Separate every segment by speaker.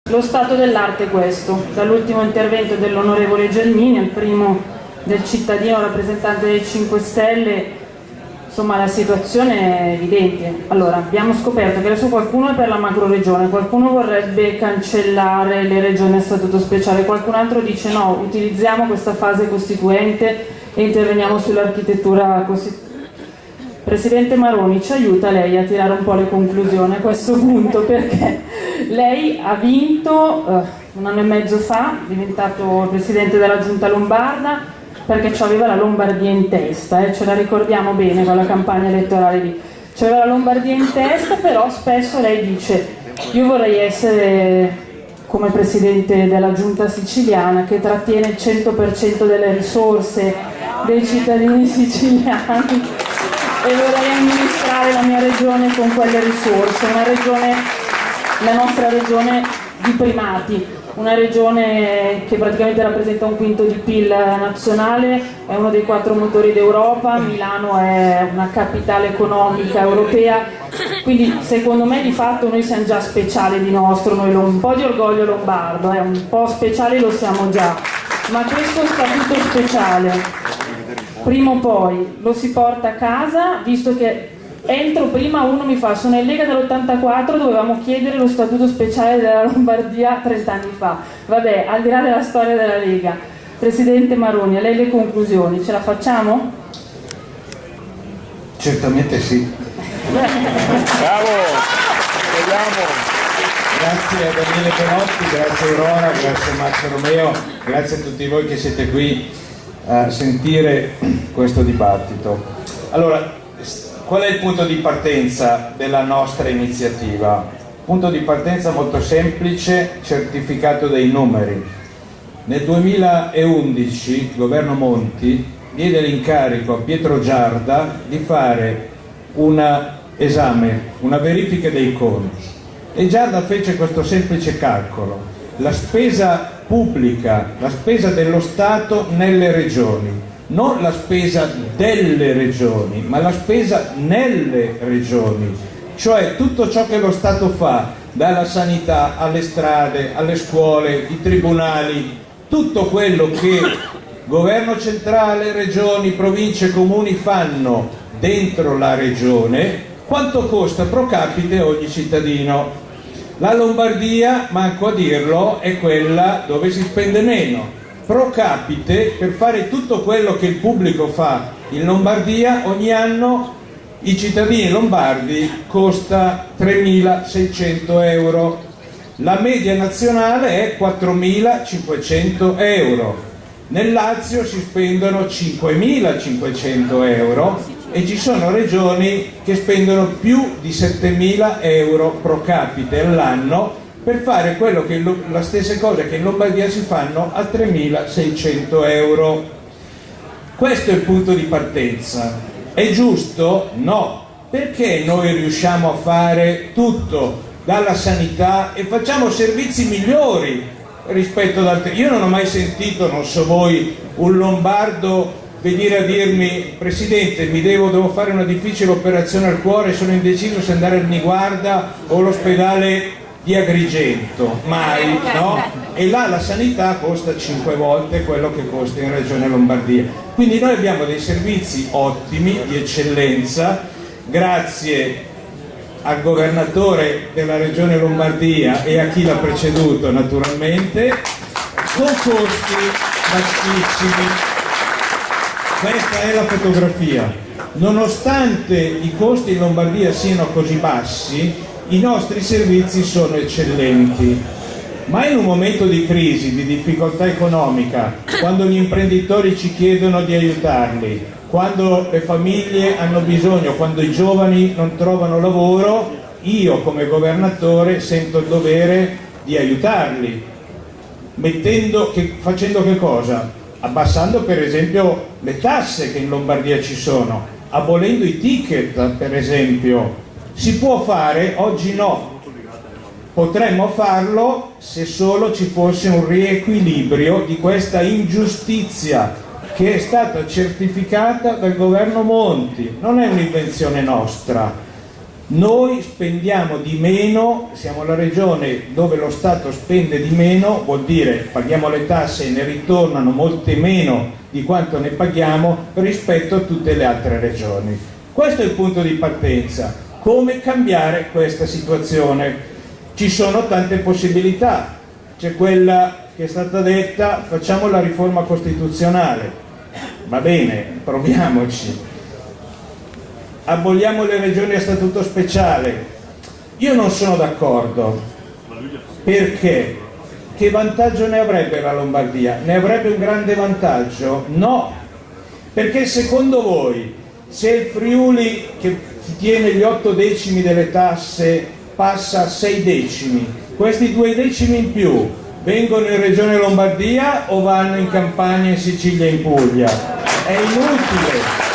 Speaker 1: Lo stato dell'arte è questo, dall'ultimo intervento dell'onorevole Gelmini al primo del cittadino rappresentante dei 5 Stelle, insomma la situazione è evidente. Allora, abbiamo scoperto che adesso qualcuno è per la macro regione, qualcuno vorrebbe cancellare le regioni a statuto speciale, qualcun altro dice no, utilizziamo questa fase costituente e interveniamo sull'architettura costituente. Presidente Maroni, ci aiuta lei a tirare un po' le conclusioni a questo punto, perché lei ha vinto 1 anno e mezzo fa, è diventato presidente della Giunta Lombarda, perché aveva la Lombardia in testa, ce la ricordiamo bene con la campagna elettorale lì. C'aveva la Lombardia in testa, però spesso lei dice io vorrei essere come presidente della Giunta siciliana che trattiene il 100% delle risorse dei cittadini siciliani e vorrei amministrare la mia regione con quelle risorse, la nostra regione di primati, una regione che praticamente rappresenta 1/5 di PIL nazionale, è uno dei 4 motori d'Europa, Milano è una capitale economica europea, quindi secondo me di fatto noi siamo già speciali di nostro, noi un po' di orgoglio lombardo, un po' speciali lo siamo già, ma questo statuto speciale prima o poi lo si porta a casa, visto che prima uno mi fa, sono in Lega dall'84, dovevamo chiedere lo statuto speciale della Lombardia 30 anni fa. Vabbè, al di là della storia della Lega. Presidente Maroni, a lei le conclusioni, ce la facciamo?
Speaker 2: Certamente sì.
Speaker 3: Bravo! Vediamo!
Speaker 2: Grazie a Daniele Penotti, grazie Aurora, grazie a Marzio Romeo, grazie a tutti voi che siete qui a sentire questo dibattito. Allora, qual è il punto di partenza della nostra iniziativa? Punto di partenza molto semplice, certificato dei numeri. Nel 2011 il governo Monti diede l'incarico a Pietro Giarda di fare un esame, una verifica dei conti, e Giarda fece questo semplice calcolo: la spesa pubblica, la spesa dello Stato nelle regioni, non la spesa delle regioni, ma la spesa nelle regioni, cioè tutto ciò che lo Stato fa, dalla sanità alle strade, alle scuole, i tribunali, tutto quello che governo centrale, regioni, province, comuni fanno dentro la regione, quanto costa pro capite ogni cittadino. La Lombardia, manco a dirlo, è quella dove si spende meno. Pro capite, per fare tutto quello che il pubblico fa in Lombardia, ogni anno i cittadini lombardi costa 3.600 euro. La media nazionale è 4.500 euro. Nel Lazio si spendono 5.500 euro e ci sono regioni che spendono più di 7.000 euro pro capite all'anno per fare quello che la stessa cosa che in Lombardia si fanno a 3.600 euro. Questo è il punto di partenza. È giusto? No. Perché noi riusciamo a fare tutto, dalla sanità, e facciamo servizi migliori rispetto ad altri? Io non ho mai sentito, non so voi, un lombardo venire a dirmi: Presidente, devo fare una difficile operazione al cuore, sono indeciso se andare al Niguarda o all'ospedale di Agrigento. Mai, no? E là la sanità costa 5 volte quello che costa in Regione Lombardia. Quindi noi abbiamo dei servizi ottimi, di eccellenza, grazie al governatore della Regione Lombardia e a chi l'ha preceduto naturalmente, con costi bassissimi. Questa è la fotografia. Nonostante i costi in Lombardia siano così bassi, i nostri servizi sono eccellenti. Ma in un momento di crisi, di difficoltà economica, quando gli imprenditori ci chiedono di aiutarli, quando le famiglie hanno bisogno, quando i giovani non trovano lavoro, io come governatore sento il dovere di aiutarli. Facendo che cosa? Abbassando per esempio le tasse che in Lombardia ci sono, abolendo i ticket per esempio. Si può fare, oggi no. Potremmo farlo se solo ci fosse un riequilibrio di questa ingiustizia che è stata certificata dal governo Monti. Non è un'invenzione nostra. Noi spendiamo di meno, siamo la regione dove lo Stato spende di meno, vuol dire paghiamo le tasse e ne ritornano molte meno di quanto ne paghiamo rispetto a tutte le altre regioni. Questo è il punto di partenza. Come cambiare questa situazione? Ci sono tante possibilità. C'è quella che è stata detta: facciamo la riforma costituzionale. Va bene, proviamoci. Aboliamo le regioni a statuto speciale. Io non sono d'accordo. Perché? Che vantaggio ne avrebbe la Lombardia? Ne avrebbe un grande vantaggio? No, perché secondo voi, se il Friuli, che tiene gli 8 decimi delle tasse, passa a 6 decimi, questi 2 decimi in più vengono in Regione Lombardia o vanno in Campania, in Sicilia e in Puglia? È inutile.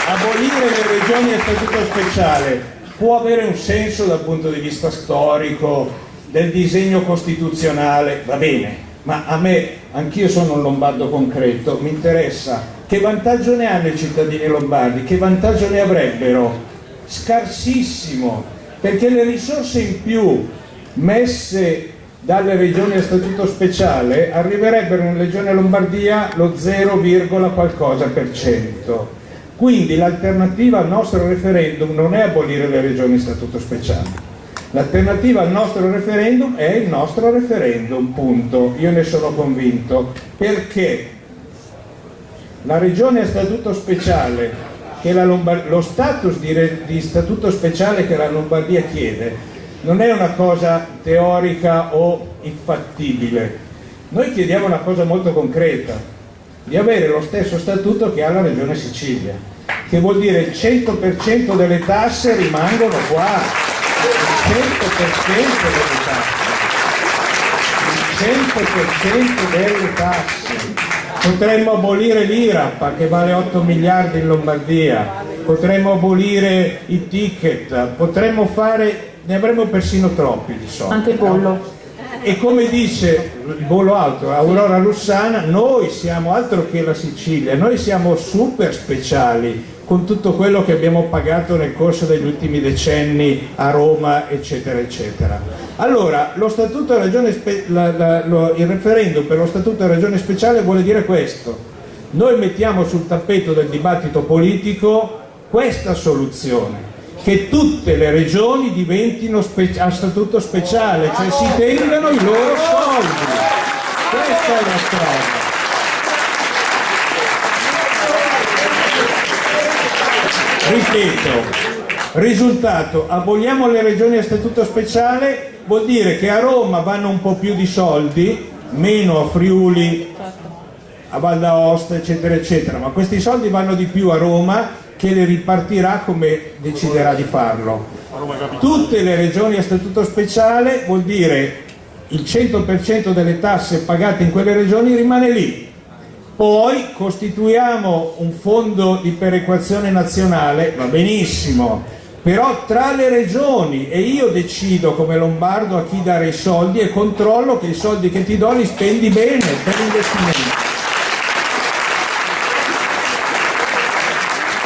Speaker 2: Abolire le regioni a statuto speciale può avere un senso dal punto di vista storico, del disegno costituzionale, va bene, ma a me, anch'io sono un lombardo concreto, mi interessa che vantaggio ne hanno i cittadini lombardi, che vantaggio ne avrebbero? Scarsissimo, perché le risorse in più messe dalle regioni a statuto speciale arriverebbero in Regione Lombardia lo 0, qualcosa per cento. Quindi l'alternativa al nostro referendum non è abolire le regioni a statuto speciale. L'alternativa al nostro referendum è il nostro referendum, punto. Io ne sono convinto. Perché la regione a statuto speciale, che lo status di statuto speciale che la Lombardia chiede, non è una cosa teorica o infattibile. Noi chiediamo una cosa molto concreta, di avere lo stesso statuto che ha la regione Sicilia, che vuol dire il 100% delle tasse rimangono qua, il 100% delle tasse. Potremmo abolire l'IRAP, che vale 8 miliardi in Lombardia, potremmo abolire i ticket, potremmo fare, ne avremmo persino troppi di soldi.
Speaker 1: Anche il bollo.
Speaker 2: E come dice il volo alto Aurora Lussana, noi siamo altro che la Sicilia, noi siamo super speciali con tutto quello che abbiamo pagato nel corso degli ultimi decenni a Roma, eccetera eccetera. Allora lo statuto regione il referendum per lo statuto della regione speciale vuole dire questo: noi mettiamo sul tappeto del dibattito politico questa soluzione, che tutte le regioni diventino a statuto speciale, cioè si tengano i loro soldi. Questa è la strada. Ripeto, risultato: aboliamo le regioni a statuto speciale, vuol dire che a Roma vanno un po' più di soldi, meno a Friuli, a Val d'Aosta, eccetera eccetera, ma questi soldi vanno di più a Roma, che le ripartirà come deciderà di farlo. Tutte le regioni a statuto speciale vuol dire il 100% delle tasse pagate in quelle regioni rimane lì. Poi costituiamo un fondo di perequazione nazionale, va benissimo, però tra le regioni, e io decido come lombardo a chi dare i soldi e controllo che i soldi che ti do li spendi bene per investimenti.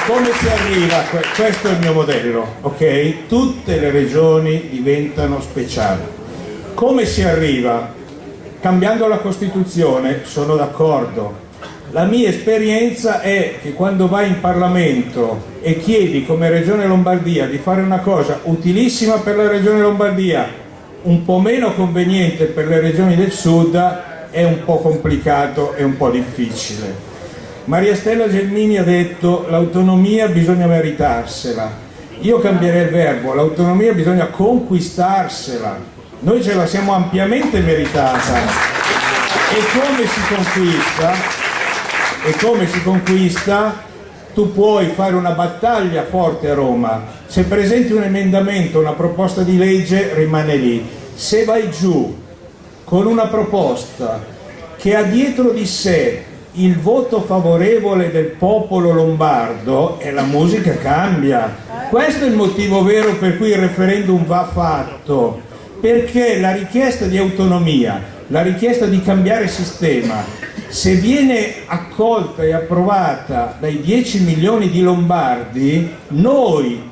Speaker 2: Come si arriva? Questo è il mio modello, ok? Tutte le regioni diventano speciali. Come si arriva? Cambiando la Costituzione, sono d'accordo. La mia esperienza è che quando vai in Parlamento e chiedi come Regione Lombardia di fare una cosa utilissima per la Regione Lombardia, un po' meno conveniente per le regioni del Sud, è un po' complicato e un po' difficile. Maria Stella Gelmini ha detto: l'autonomia bisogna meritarsela. Io cambierei il verbo: l'autonomia bisogna conquistarsela. Noi ce la siamo ampiamente meritata. E come si conquista? Tu puoi fare una battaglia forte a Roma, se presenti un emendamento, una proposta di legge, rimane lì. Se vai giù con una proposta che ha dietro di sé il voto favorevole del popolo lombardo, e la musica cambia. Questo è il motivo vero per cui il referendum va fatto, perché la richiesta di autonomia, la richiesta di cambiare sistema Se viene accolta e approvata dai 10 milioni di lombardi, noi,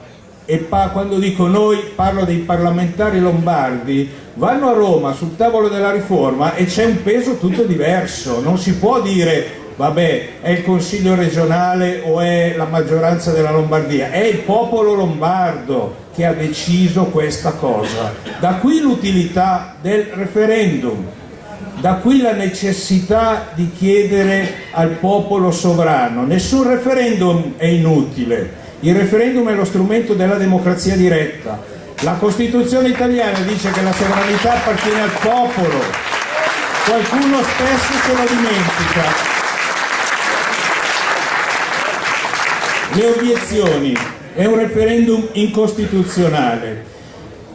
Speaker 2: quando dico noi parlo dei parlamentari lombardi, vanno a Roma sul tavolo della riforma e c'è un peso tutto diverso. Non si può dire vabbè, è il Consiglio regionale o è la maggioranza della Lombardia, è il popolo lombardo che ha deciso questa cosa. Da qui l'utilità del referendum, da qui la necessità di chiedere al popolo sovrano. Nessun referendum è inutile, il referendum è lo strumento della democrazia diretta. La Costituzione italiana dice che la sovranità appartiene al popolo, qualcuno spesso se lo dimentica. Le obiezioni: è un referendum incostituzionale.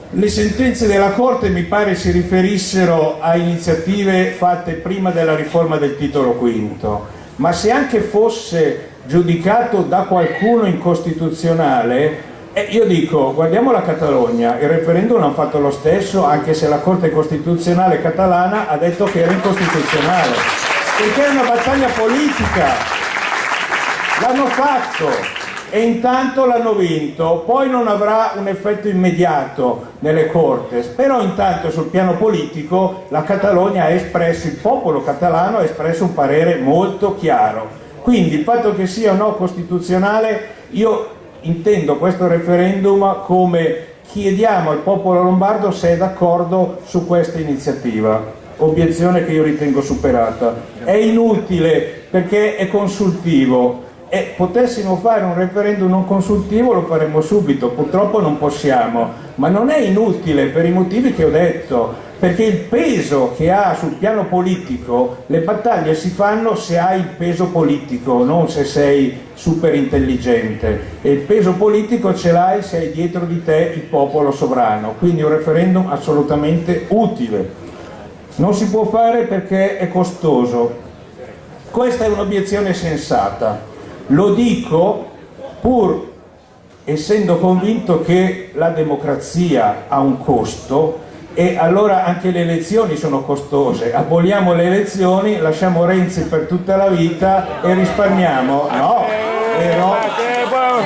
Speaker 2: Le sentenze della Corte mi pare si riferissero a iniziative fatte prima della riforma del titolo V, ma se anche fosse giudicato da qualcuno incostituzionale, io dico, guardiamo la Catalogna, il referendum l'hanno fatto lo stesso, anche se la Corte Costituzionale catalana ha detto che era incostituzionale, perché è una battaglia politica. L'hanno fatto e intanto l'hanno vinto, poi non avrà un effetto immediato nelle Cortes, però intanto sul piano politico la Catalogna ha espresso, il popolo catalano ha espresso un parere molto chiaro. Quindi il fatto che sia o no costituzionale, io intendo questo referendum come chiediamo al popolo lombardo se è d'accordo su questa iniziativa. Obiezione che io ritengo superata. È inutile perché è consultivo. E potessimo fare un referendum non consultivo lo faremmo subito, purtroppo non possiamo, ma non è inutile per i motivi che ho detto, perché il peso che ha sul piano politico, le battaglie si fanno se hai il peso politico, non se sei super intelligente, e il peso politico ce l'hai se hai dietro di te il popolo sovrano, quindi un referendum assolutamente utile. Non si può fare perché è costoso. Questa è un'obiezione sensata. Lo dico pur essendo convinto che la democrazia ha un costo e allora anche le elezioni sono costose. Aboliamo le elezioni, lasciamo Renzi per tutta la vita e risparmiamo. No, vero?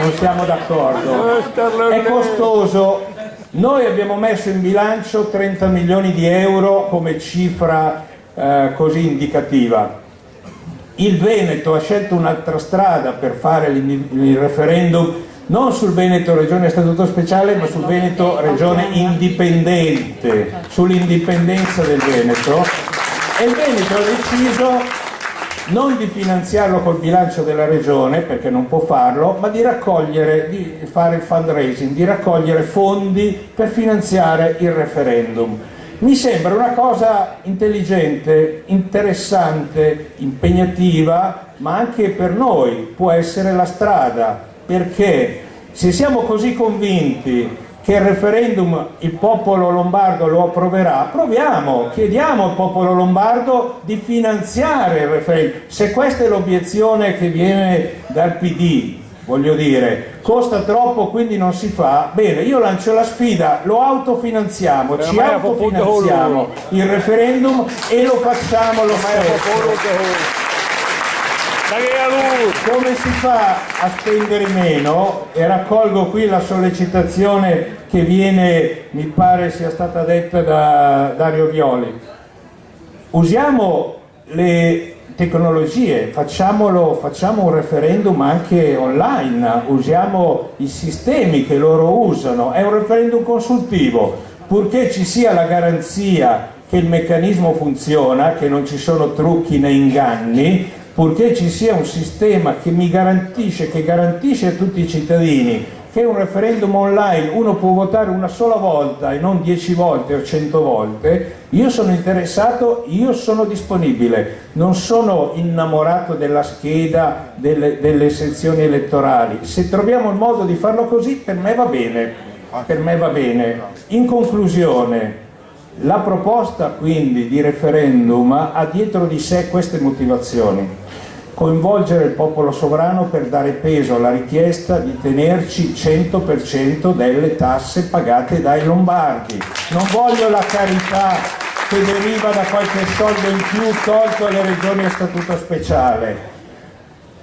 Speaker 2: Non siamo d'accordo. È costoso. Noi abbiamo messo in bilancio 30 milioni di euro come cifra così indicativa. Il Veneto ha scelto un'altra strada per fare il referendum, non sul Veneto regione a statuto speciale, ma sul Veneto regione indipendente, sull'indipendenza del Veneto, e il Veneto ha deciso non di finanziarlo col bilancio della regione, perché non può farlo, ma di raccogliere, di fare il fundraising, di raccogliere fondi per finanziare il referendum. Mi sembra una cosa intelligente, interessante, impegnativa, ma anche per noi può essere la strada, perché se siamo così convinti che il referendum il popolo lombardo lo approverà, proviamo, chiediamo al popolo lombardo di finanziare il referendum. Se questa è l'obiezione che viene dal PD, voglio dire, costa troppo quindi non si fa, bene, io lancio la sfida, lo autofinanziamo, ci autofinanziamo il referendum e lo facciamo lo stesso. Come si fa a spendere meno? E raccolgo qui la sollecitazione che viene, mi pare sia stata detta da Dario Violi. Usiamo le tecnologie, facciamo un referendum anche online, usiamo i sistemi che loro usano, è un referendum consultivo, purché ci sia la garanzia che il meccanismo funziona, che non ci sono trucchi né inganni, purché ci sia un sistema che mi garantisce, che garantisce a tutti i cittadini che un referendum online uno può votare una sola volta e non 10 volte o 100 volte, io sono interessato, io sono disponibile, non sono innamorato della scheda, delle sezioni elettorali. Se troviamo il modo di farlo così, per me va bene, per me va bene. In conclusione, la proposta quindi di referendum ha dietro di sé queste motivazioni: coinvolgere il popolo sovrano per dare peso alla richiesta di tenerci 100% delle tasse pagate dai lombardi. Non voglio la carità che deriva da qualche soldo in più tolto alle regioni a statuto speciale.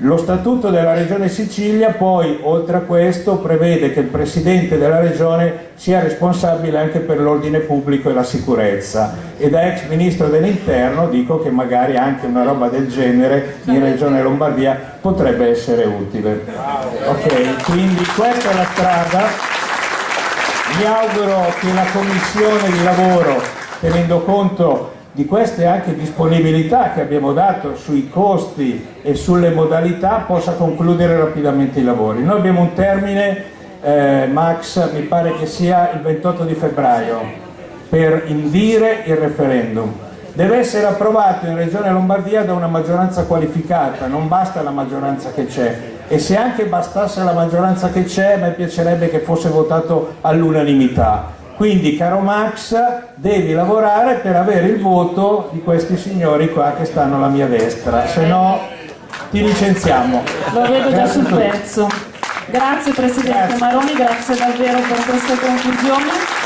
Speaker 2: Lo statuto della regione Sicilia poi, oltre a questo, prevede che il presidente della regione sia responsabile anche per l'ordine pubblico e la sicurezza, e da ex ministro dell'interno dico che magari anche una roba del genere in regione Lombardia potrebbe essere utile. Ok, quindi questa è la strada. Mi auguro che la commissione di lavoro, tenendo conto di queste anche disponibilità che abbiamo dato sui costi e sulle modalità, possa concludere rapidamente i lavori. Noi abbiamo un termine, Max, mi pare che sia il 28 di febbraio, per indire il referendum. Deve essere approvato in Regione Lombardia da una maggioranza qualificata, non basta la maggioranza che c'è, e se anche bastasse la maggioranza che c'è, a me piacerebbe che fosse votato all'unanimità. Quindi, caro Max, devi lavorare per avere il voto di questi signori qua che stanno alla mia destra, se no ti licenziamo.
Speaker 1: Lo vedo già
Speaker 2: Grazie
Speaker 1: sul pezzo. Grazie Presidente
Speaker 2: Grazie.
Speaker 1: Maroni, grazie davvero per queste conclusioni.